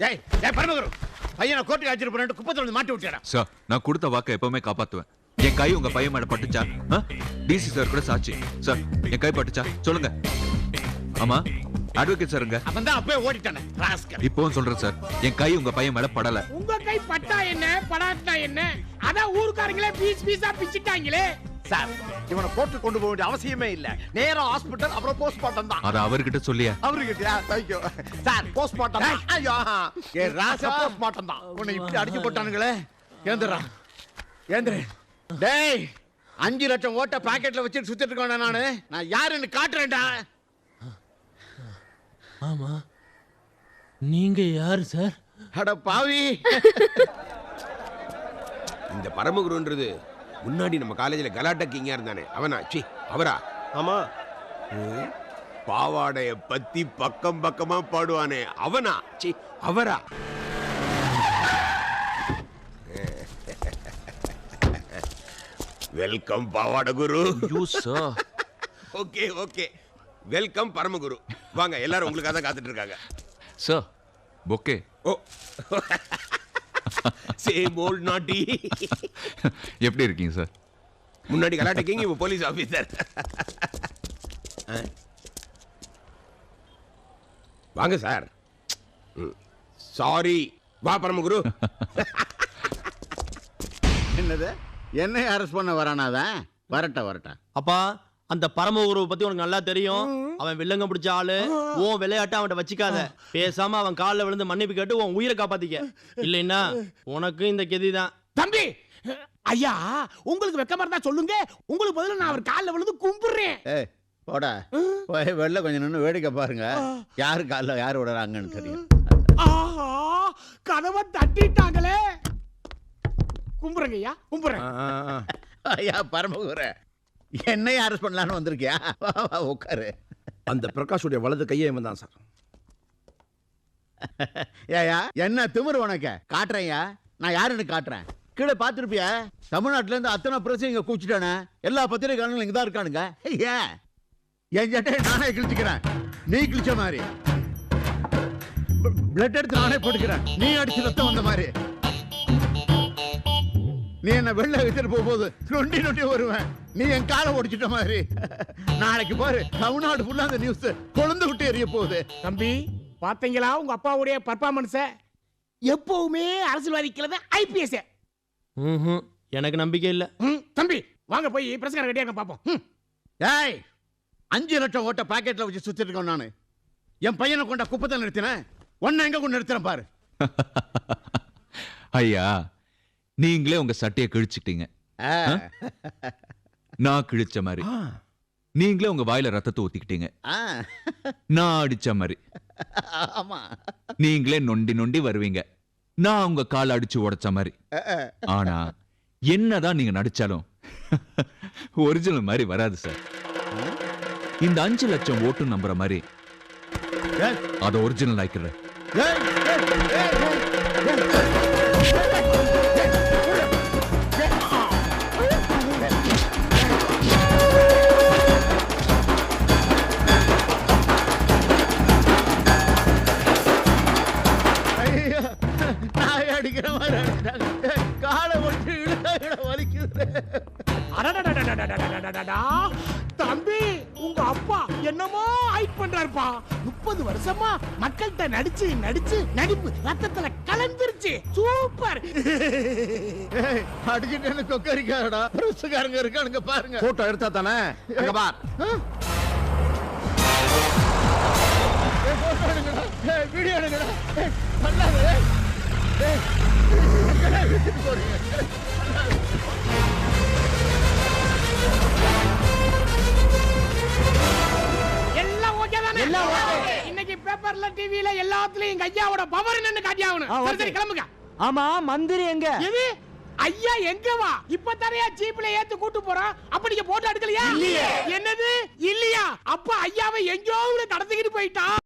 ஏய் ஏய் பரமகுரு பையனை கோர்ட்டுக்கு அழைச்சிட்டு போறேன் குப்பத்துல வந்து மாட்டி விட்டுறேன் சார் நான் கொடுத்த வாக்கை எப்பவுமே காப்பாத்துவேன். என் கை உங்க பையன் மேல பட்டுச்சா? டிசி சார் கூட சாட்சி. சார் என் கை பட்டுச்சா சொல்லுங்க. ஆமா அட்வொகேட் சாருங்க. அவன் தான் அப்பவே ஓடிட்டானே ராஸ்கல். இப்போவும் சொல்றேன் சார் என் கை உங்க பையன் மேல படல. உங்க கை பட்டா என்ன படாட்டா என்ன? அதான் ஊர்க்காரங்களே பீஸ் பீஸா பிச்சிட்டாங்களே. சார் இவனை கோர்ட்டுக்கு கொண்டு போக வேண்டிய அவசியமே இல்ல. நேரா ஹாஸ்பிடல் அப்புறம் போஸ்ட்மார்ட்டம் தான். அத அவர்கிட்ட சொல்லியா? அவர்கிட்டயா? Thank you sir. போஸ்ட்மார்ட்டம் ஐயோ ஏ ராசா போஸ்ட்மார்ட்டம் தான். உன்னை இப்படி அடிச்சு போட்டானுங்களே. ஏந்திரா ஏந்திரே. டேய் 5 லட்சம் ஓட்ட பாக்கெட்ல வச்சிட்டு சுத்திட்டு இருக்கேன் நானு. நான் யாருன்னு காட்டுறேன்டா. ஆமா நீங்க யாரு சார்? அட பாவி. இந்த பரமகுருன்றது முன்னாடி நம்ம காலேஜ்ல கலாட்டா கிங்கா இருந்தானே அவனா? சி அவரா? ஆமா. பாவாடைய பத்தி பக்கம் பக்கமா பாடுவானே அவனா? சி அவரா? வெல்கம் பாவாட குரு. You sir. Okay okay welcome Paramaguru. வாங்க எல்லாரும் உங்களுக்காக தான் காத்துட்டு இருக்காங்க. Sir bouquet. Oh same old naughty. எப்படி இருக்கீங்க சார்? முன்னாடி கலாட்டா கிங் இப்போ போலீஸ் ஆபீசர். வாங்க சார். சாரி. வா பரமகுரு. என்னது என்னை அரெஸ்ட் பண்ண வரானாதான்? வரட்ட அப்பா அந்த பரமகுருவை பத்தி உனக்கு நல்லா தெரியும். அவன் வில்லங்க பிடிச்ச ஆளு. உன் விளையாட்ட அவன்கிட்ட வச்சுக்காத. பேசாம அவன் காலில் விழுந்து மன்னிப்பு கேட்டு உன் உயிரை காப்பாத்திக்க. இல்லைன்னா உனக்கு இந்த கெதிதான். தம்பி ஐயா உங்களுக்கு வெக்கமா இருந்தா சொல்லுங்க. உங்களுக்கு பதிலா நான் அவர் காலில் விழுந்து கும்பிடுறேன். ஏய் போடா போய் வெளில கொஞ்சம் நின்று வேடிக்கை பாருங்க. யாரு காலில் யார் விடுறாங்கன்னு தெரியும். ஆஹா கதவை தட்டிட்டாங்களே. கும்பிடுறேங்க ஐயா கும்பிடுறேன். ஐயா பரமகுரு என்னை அரெஸ்ட் பண்ணலான்னு வந்திருக்கியா? உட்காரு. அந்த பிரகாஷுடைய வலது கையே இவன் தான் சார். ஏயா என்ன திமிரு உனக்கு? காட்டுறேன்யா நான் யாருன்னு காட்டுறேன். கீழே பார்த்துருப்பியா தமிழ்நாட்டுல இருந்து அத்தனை பிரச்சனை இங்க கூச்சிட்டானே. எல்லா பத்திரிகைகளும் இங்க தான் இருக்கானுங்க. ஏன் என் சட்டையை நானே கிழிச்சுக்கிறேன். நீ கிழிச்ச மாதிரி பிளட் எடுத்து நானே போட்டுக்கிறேன். நீ அடிச்சு ரத்தம் வந்த மாதிரி. நீ என்ன வெளில வச்சுட்டு போகும்போது நொண்டி நொண்டி வருவேன். நீ என் காலை ஒடிச்சிட்ட மாதிரி. நாளைக்கு பாரு தமிழ்நாடு ஃபுல்லா அந்த நியூஸ் கொழுந்து விட்டு எரிய போகுது. தம்பி பாத்தீங்களா உங்க அப்பாவுடைய பர்ஃபார்மன்ஸ? எப்பவுமே அரசியல்வாதிக்கிறது ஐபிஎஸ். எனக்கு நம்பிக்கை இல்ல. தம்பி வாங்க போய் பிரசங்கர கட்டியாங்க பாப்போம். ஏய் 5 லட்சம் ஓட்ட பாக்கெட்ல வச்சு சுத்திட்டு இருக்கேன் நானு. என் பையனை கொண்ட குப்பத்தை நிறுத்தினேன். ஒன்ன எங்க கொண்டு நிறுத்துறேன் பாரு. ஐயா நீங்களே உங்க சட்டையை கிழிச்சிட்டீங்க. நான் கிழிச்ச மாதிரி. நீங்களே உங்க வாயில ரத்தத்தை ஊத்திக்கிட்டீங்க. நான் அடிச்ச மாதிரி. ஆமா நீங்களே நொண்டி நொண்டி வருவீங்க. நான் உங்க கால அடிச்சு உடைச்ச மாதிரி. ஆனா என்னதான் நீங்க நடிச்சாலும் ஒரிஜினல் மாதிரி வராது சார். இந்த 5 லட்சம் ஓட்டு நம்புற மாதிரி அத ஒரிஜினல் ஆக்கிடுறேன். அடிக்கிற மாதிரி காலை ஒட்டி வலிக்குது. தம்பி உங்க அப்பா என்னமோ ஹைட் பண்றாருப்பா. 30 வருஷமா மக்கள்கிட்ட நடிச்சு நடிச்சு நடிப்பு ரத்தத்துல கலந்துருச்சு. சூப்பர். அடிச்சுட்டு என்ன கொக்கரிக்காரடா. ருசுகாரங்க இருக்கானுங்க பாருங்க. போட்டோ எடுத்தா தானே? அங்க பார். வீடியோ எடுங்கடா. பண்ணாதே. எல்லாம் ஓகே தானே? இன்னைக்கு பேப்பர்ல டிவில எல்லாத்துலயும் எங்க ஐயாவோட பவர் என்னன்னு காட்டியாகணும். சரி கிளம்புங்க. ஆமா மந்திரி எங்க? எது ஐயா எங்க வா? இப்ப தரையா ஜீப்ல ஏத்து கூட்டு போறோம். அப்ப நீங்க போட்டோ எடுக்கலையா? என்னது இல்லையா? அப்ப ஐயாவை எங்கேயோ கடத்திக்கிட்டு போயிட்டான்.